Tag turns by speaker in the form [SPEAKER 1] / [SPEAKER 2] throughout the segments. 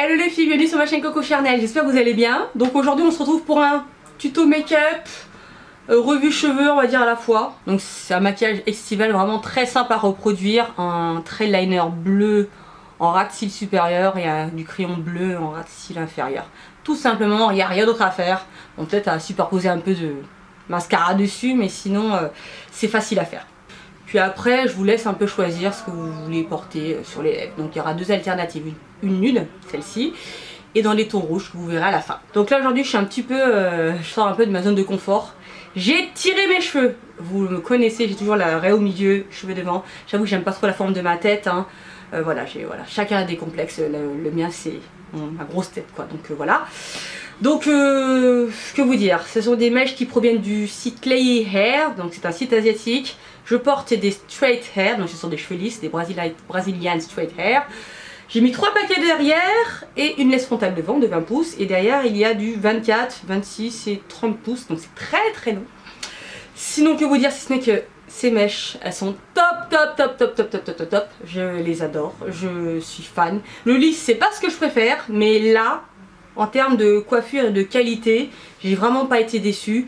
[SPEAKER 1] Hello les filles, bienvenue sur ma chaîne Coco Charnel, j'espère que vous allez bien. Donc aujourd'hui on se retrouve pour un tuto make-up, revue cheveux on va dire à la fois. Donc c'est un maquillage estival vraiment très simple à reproduire. Un trail liner bleu en ras de cils supérieur et du crayon bleu en ras de cils inférieur. Tout simplement, il n'y a rien d'autre à faire. Bon, peut-être à superposer un peu de mascara dessus, mais sinon c'est facile à faire. Puis après, je vous laisse un peu choisir ce que vous voulez porter sur les lèvres. Donc il y aura deux alternatives, une nude, celle-ci, et dans les tons rouges que vous verrez à la fin. Donc là aujourd'hui, je suis un petit peu, je sors un peu de ma zone de confort. J'ai tiré mes cheveux. Vous me connaissez, j'ai toujours la raie au milieu, cheveux devant. J'avoue que j'aime pas trop la forme de ma tête. Hein. Voilà, chacun a des complexes. Le mien, c'est ma grosse tête, quoi. Donc voilà. Donc, que vous dire, ce sont des mèches qui proviennent du site Clay Hair, donc c'est un site asiatique. Je porte des straight hair, donc ce sont des cheveux lisses, des Brazilian straight hair. J'ai mis 3 paquets derrière et une laisse frontale devant de 20 pouces. Et derrière, il y a du 24, 26 et 30 pouces, donc c'est très très long. Sinon, que vous dire si ce n'est que ces mèches, elles sont top. Je les adore, je suis fan. Le lisse, c'est pas ce que je préfère, mais là, en termes de coiffure et de qualité, j'ai vraiment pas été déçue.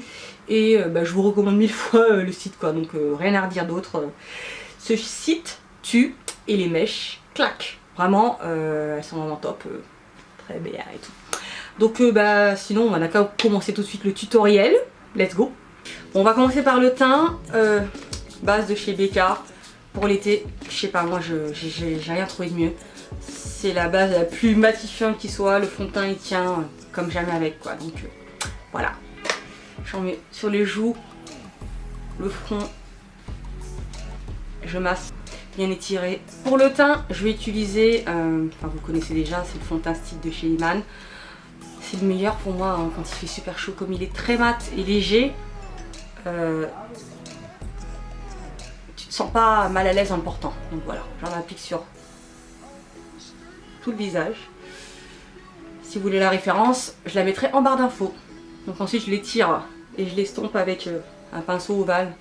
[SPEAKER 1] Et je vous recommande 1000 fois le site, quoi. Donc rien à redire d'autre. Ce site tue et les mèches claquent. Vraiment, elles sont vraiment top. Très bien et tout. Donc sinon, on a qu'à commencer tout de suite le tutoriel. Let's go. Bon, on va commencer par le teint. Base de chez Becca. Pour l'été, je sais pas, moi j'ai rien trouvé de mieux. C'est la base la plus matifiante qui soit. Le fond de teint il tient comme jamais avec, quoi. Donc voilà. J'en mets sur les joues, le front, je masse bien étiré. Pour le teint, je vais utiliser, enfin vous connaissez déjà, c'est le fond de teint Stick de chez Iman. C'est le meilleur pour moi hein, quand il fait super chaud, comme il est très mat et léger. Tu te sens pas mal à l'aise en le portant. Donc voilà, j'en applique sur tout le visage. Si vous voulez la référence, je la mettrai en barre d'infos. Donc ensuite je l'étire et je l'estompe avec un pinceau ovale.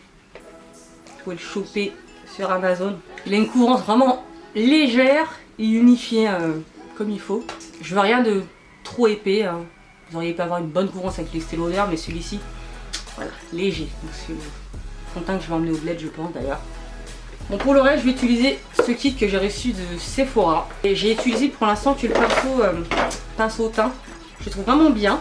[SPEAKER 1] Vous pouvez le choper sur Amazon. Il a une couvrance vraiment légère et unifiée comme il faut. Je veux rien de trop épais. Hein. Vous auriez pu avoir une bonne couvrance avec les Estée Lauder, mais celui-ci, voilà, léger. Donc c'est le fond de teint que je vais emmener au bled, je pense d'ailleurs. Bon, pour le reste, je vais utiliser ce kit que j'ai reçu de Sephora. Et j'ai utilisé pour l'instant que le pinceau teint. Je le trouve vraiment bien.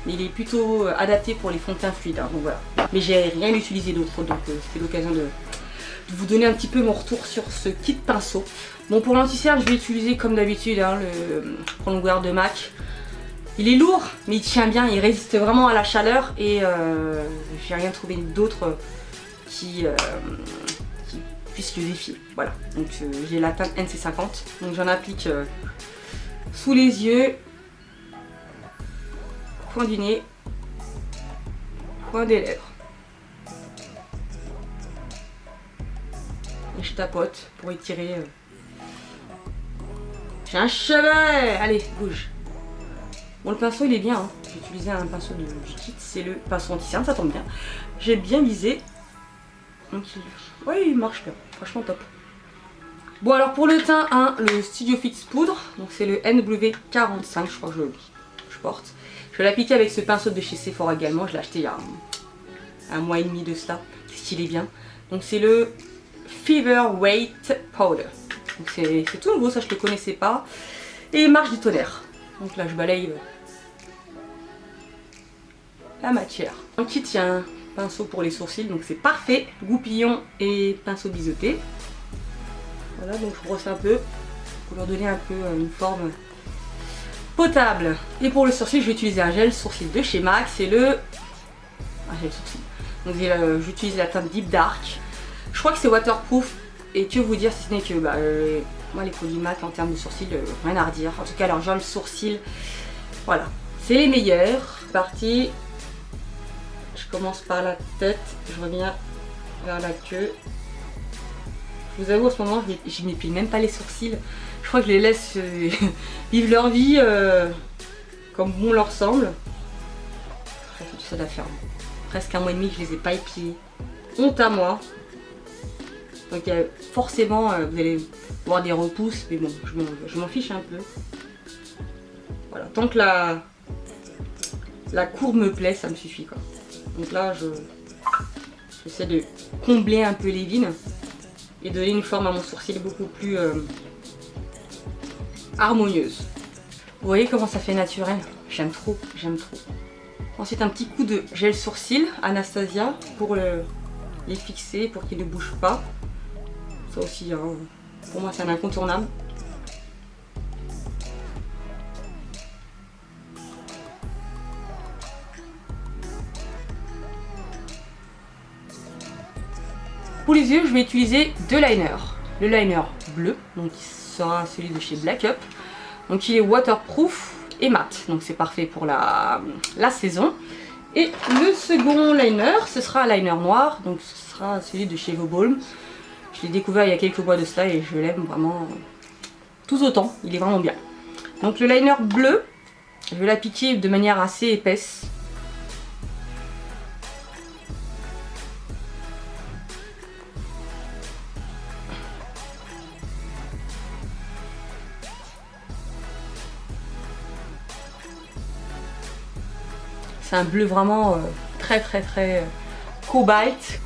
[SPEAKER 1] Mais il est plutôt adapté pour les fonds de teint fluides, hein, donc voilà. Mais j'ai rien utilisé d'autre, donc c'est l'occasion de vous donner un petit peu mon retour sur ce kit pinceau. Bon, pour l'anti-cerne, je vais utiliser comme d'habitude hein, le prolongeur de MAC. Il est lourd, mais il tient bien, il résiste vraiment à la chaleur et j'ai rien trouvé d'autre qui puisse le défier. Voilà, donc j'ai la teinte NC50, donc j'en applique sous les yeux. Point du nez, point des lèvres. Et je tapote pour étirer. J'ai un chevet. Allez, bouge. Bon, le pinceau il est bien. Hein. J'ai utilisé un pinceau de kit, c'est le pinceau anti-cerne, ça tombe bien. J'ai bien visé. Donc, ouais, il marche bien. Franchement top. Bon, alors pour le teint, hein, le Studio Fix poudre. Donc c'est le NW45, je crois que je porte. Je vais l'appliquer avec ce pinceau de chez Sephora également. Je l'ai acheté il y a un mois et demi de cela. Stylé bien. Donc c'est le Fever Weight Powder. Donc c'est tout nouveau, ça je ne le connaissais pas. Et marche du tonnerre. Donc là je balaye la matière. Ensuite il y a un pinceau pour les sourcils. Donc c'est parfait. Goupillon et pinceau biseauté. Voilà, donc je brosse un peu pour leur donner un peu une forme potable. Et pour le sourcil, je vais utiliser un gel sourcil de chez MAC, c'est le gel sourcil. Donc j'utilise la teinte Deep Dark. Je crois que c'est waterproof et que vous dire si ce n'est que moi les produits MAC en termes de sourcils, rien à redire. En tout cas leur gel sourcil, voilà, c'est les meilleurs. C'est parti. Je commence par la tête, je reviens vers la queue. Je vous avoue en ce moment je m'épile même pas les sourcils. Je crois que je les laisse vivre leur vie comme bon leur semble. Ça fait tout ça d'affaire. Presque un mois et demi que je les ai pas épilés. Honte à moi. Donc forcément vous allez voir des repousses, mais bon, je m'en fiche un peu. Voilà, tant que la courbe me plaît, ça me suffit quoi. Donc là, j'essaie de combler un peu les vides et donner une forme à mon sourcil beaucoup plus harmonieuse. Vous voyez comment ça fait naturel? J'aime trop, j'aime trop. Ensuite un petit coup de gel sourcil Anastasia pour les fixer, pour qu'ils ne bougent pas. Ça aussi, hein, pour moi c'est un incontournable. Pour les yeux, je vais utiliser deux liners. Le liner bleu, donc qui sera celui de chez Black Up. Donc il est waterproof et mat, donc c'est parfait pour la saison. Et le second liner, ce sera un liner noir, donc ce sera celui de chez Vobalm. Je l'ai découvert il y a quelques mois de cela et je l'aime vraiment tout autant, il est vraiment bien. Donc le liner bleu, je vais l'appliquer de manière assez épaisse. C'est un bleu vraiment très cobalt.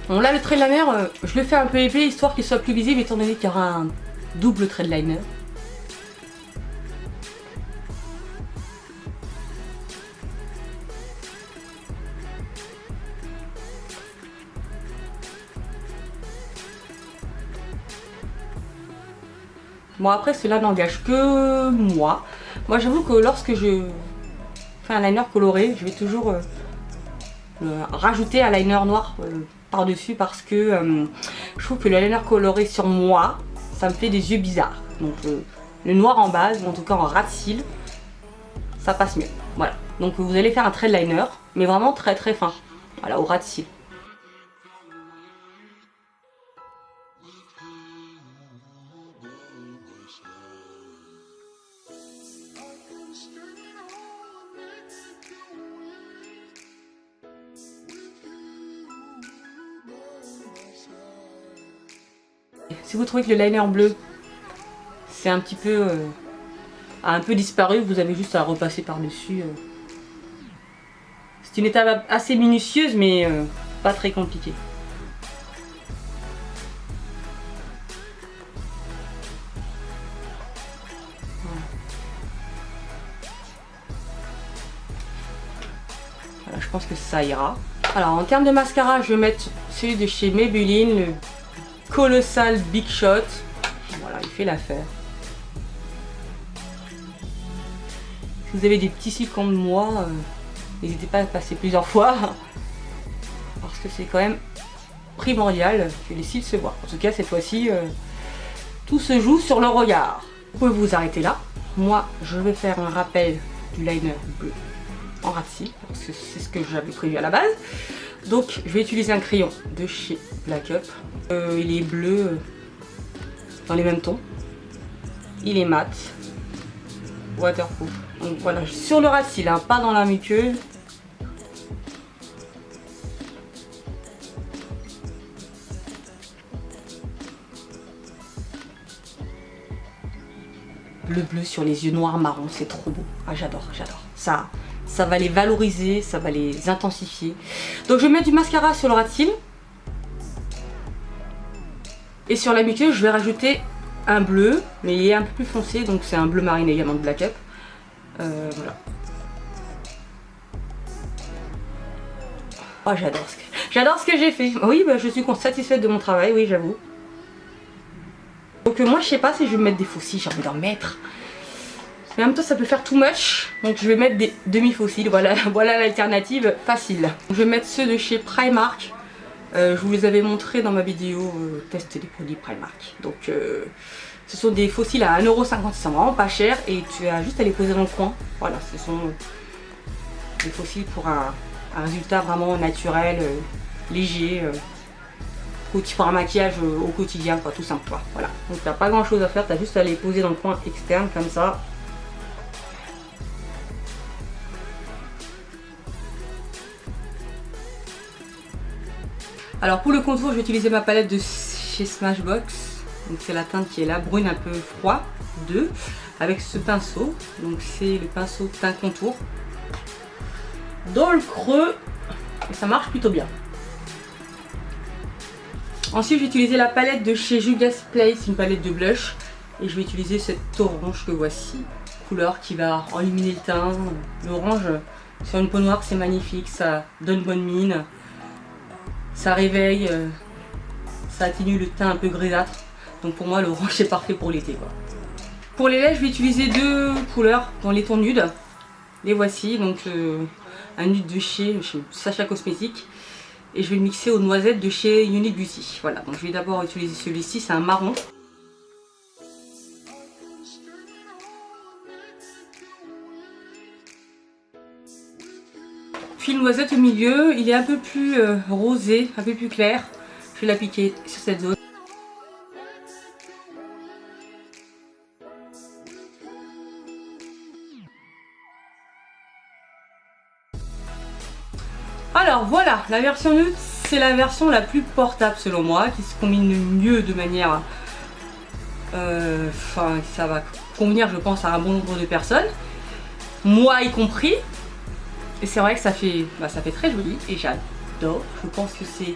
[SPEAKER 1] Bon là le trait de liner, je le fais un peu épais histoire qu'il soit plus visible étant donné qu'il y aura un double trait de liner. Bon après cela n'engage que moi. Moi j'avoue que lorsque je fais un liner coloré, je vais toujours rajouter un liner noir par-dessus parce que je trouve que le liner coloré sur moi, ça me fait des yeux bizarres. Donc le noir en base, ou en tout cas en ras de cils, ça passe mieux. Voilà. Donc vous allez faire un trait de liner, mais vraiment très fin. Voilà, au ras de cils. Si vous trouvez que le liner bleu c'est un petit peu a un peu disparu, vous avez juste à repasser par dessus. C'est une étape assez minutieuse mais pas très compliquée. Voilà, je pense que ça ira. Alors en termes de mascara, je vais mettre celui de chez Maybelline, le Colossal Big Shot. Voilà, il fait l'affaire. Si vous avez des petits cils comme moi, n'hésitez pas à passer plusieurs fois. Parce que c'est quand même primordial que les cils se voient. En tout cas, cette fois-ci, tout se joue sur le regard. Vous pouvez vous arrêter là. Moi, je vais faire un rappel du liner bleu en ras de cils, parce que c'est ce que j'avais prévu à la base. Donc, je vais utiliser un crayon de chez Black Up. Il est bleu dans les mêmes tons. Il est mat, waterproof. Donc voilà, sur le ras de cils, hein, pas dans la muqueuse. Le bleu sur les yeux noirs marron, c'est trop beau. Ah, j'adore, j'adore. Ça va les valoriser, ça va les intensifier. Donc je vais mettre du mascara sur le ras de cils. Et sur la muqueuse, je vais rajouter un bleu, mais il est un peu plus foncé, donc c'est un bleu marine également de Black Up. Voilà. Oh, j'adore ce que j'ai fait. Oui, bah, je suis satisfaite de mon travail, oui, j'avoue. Donc moi, je sais pas si je vais mettre des faux cils, j'ai envie d'en mettre. Mais en même temps, ça peut faire too much. Donc je vais mettre des demi-faux cils. Voilà l'alternative facile. Je vais mettre ceux de chez Primark. Je vous les avais montrés dans ma vidéo test des produits Primark. Donc ce sont des faux cils à 1,50 €, ils sont vraiment pas chers et tu as juste à les poser dans le coin. Voilà, ce sont des faux cils pour un résultat vraiment naturel, léger, pour un maquillage au quotidien, quoi, tout simple. Quoi. Voilà, donc t'as pas grand chose à faire, t'as juste à les poser dans le coin externe comme ça. Alors pour le contour, je vais utiliser ma palette de chez Smashbox. Donc c'est la teinte qui est là, brune un peu froid, 2, avec ce pinceau. Donc c'est le pinceau teint contour. Dans le creux, et ça marche plutôt bien. Ensuite, je vais utiliser la palette de chez Juvia's Place, une palette de blush. Et je vais utiliser cette orange que voici. Couleur qui va illuminer le teint. L'orange sur une peau noire, c'est magnifique. Ça donne bonne mine. Ça réveille. Ça atténue le teint un peu grisâtre. Donc pour moi, l'orange, c'est parfait pour l'été. Pour les lèvres, je vais utiliser 2 couleurs dans les tons nudes. Les voici. Donc un nude de chez Sacha Cosmétique. Et je vais le mixer aux noisettes de chez Unique Beauty. Voilà, donc je vais d'abord utiliser celui-ci, c'est un marron. Puis le noisette au milieu, il est un peu plus rosé, un peu plus clair. Je vais l'appliquer sur cette zone. Alors voilà, la version nude, c'est la version la plus portable selon moi, qui se combine le mieux de manière... ça va convenir je pense à un bon nombre de personnes, moi y compris. Et c'est vrai que ça fait très joli et j'adore. Je pense que c'est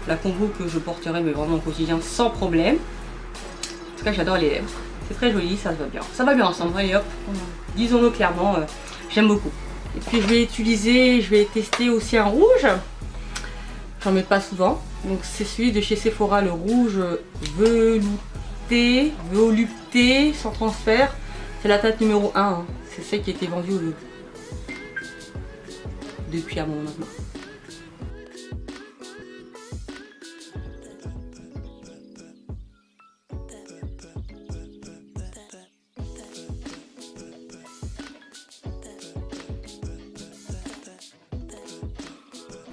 [SPEAKER 1] la combo que je porterai mais vraiment au quotidien sans problème. En tout cas j'adore les lèvres, c'est très joli, ça va bien. Ça va bien ensemble, allez hop, disons-le clairement, j'aime beaucoup. Et puis je vais tester aussi un rouge. J'en mets pas souvent. Donc c'est celui de chez Sephora, le rouge velouté, sans transfert. C'est la teinte numéro 1. Hein. C'est celle qui a été vendue depuis un moment maintenant.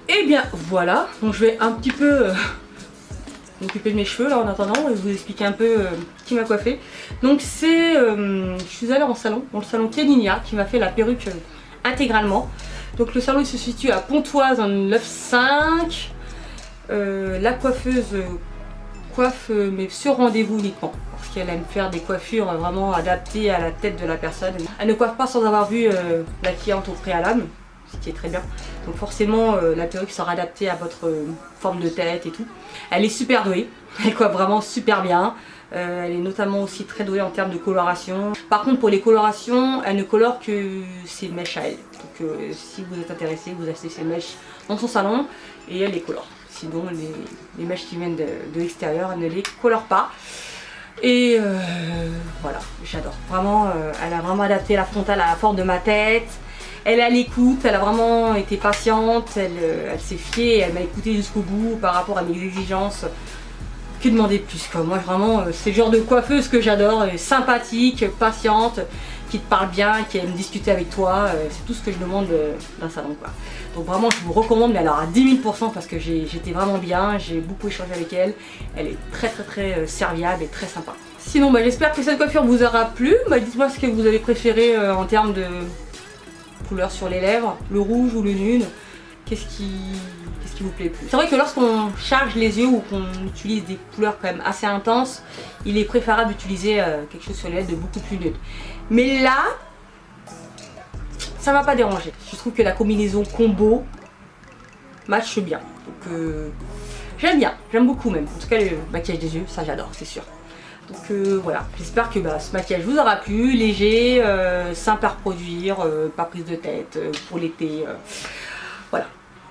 [SPEAKER 1] Et bien voilà, donc je vais un petit peu m'occuper de mes cheveux là en attendant et vous expliquer un peu qui m'a coiffé. Donc c'est, je suis allée dans le salon Keninia qui m'a fait la perruque intégralement. Donc le salon il se situe à Pontoise en 9,5. La coiffeuse coiffe mais sur rendez-vous uniquement parce qu'elle aime faire des coiffures vraiment adaptées à la tête de la personne. Elle ne coiffe pas sans avoir vu la cliente au préalable, ce qui est très bien. Donc forcément la perruque sera adaptée à votre forme de tête et tout. Elle est super douée, elle coiffe vraiment super bien. Elle est notamment aussi très douée en termes de coloration. Par contre pour les colorations, elle ne colore que ses mèches à elle. Donc si vous êtes intéressé, vous achetez ses mèches dans son salon et elle les colore. Sinon les mèches qui viennent de l'extérieur, elle ne les colore pas. Et voilà, j'adore. Vraiment, elle a vraiment adapté la frontale à la forme de ma tête. Elle est à l'écoute, elle a vraiment été patiente, elle s'est fiée, elle m'a écouté jusqu'au bout par rapport à mes exigences. Que demander de plus quoi. Moi vraiment c'est le genre de coiffeuse que j'adore, sympathique, patiente, qui te parle bien, qui aime discuter avec toi, c'est tout ce que je demande d'un salon quoi. Donc vraiment je vous recommande, mais alors à 10 000% parce que j'étais vraiment bien, j'ai beaucoup échangé avec elle, elle est très serviable et très sympa. Sinon j'espère que cette coiffure vous aura plu, dites-moi ce que vous avez préféré en termes de couleur sur les lèvres, le rouge ou le nude, qu'est-ce qui vous plaît plus. C'est vrai que lorsqu'on charge les yeux ou qu'on utilise des couleurs quand même assez intenses, il est préférable d'utiliser quelque chose sur les lèvres de beaucoup plus nude. Mais là, ça m'a pas dérangé. Je trouve que la combinaison combo matche bien. Donc j'aime bien, j'aime beaucoup même. En tout cas le maquillage des yeux, ça j'adore, c'est sûr. Donc voilà, j'espère que ce maquillage vous aura plu, léger, simple à reproduire, pas prise de tête pour l'été. Voilà,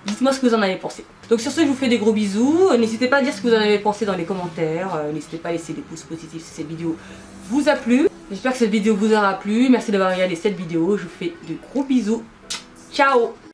[SPEAKER 1] dites-moi ce que vous en avez pensé. Donc sur ce, je vous fais des gros bisous. N'hésitez pas à dire ce que vous en avez pensé dans les commentaires. N'hésitez pas à laisser des pouces positifs si cette vidéo vous a plu. J'espère que cette vidéo vous aura plu. Merci d'avoir regardé cette vidéo. Je vous fais de gros bisous. Ciao!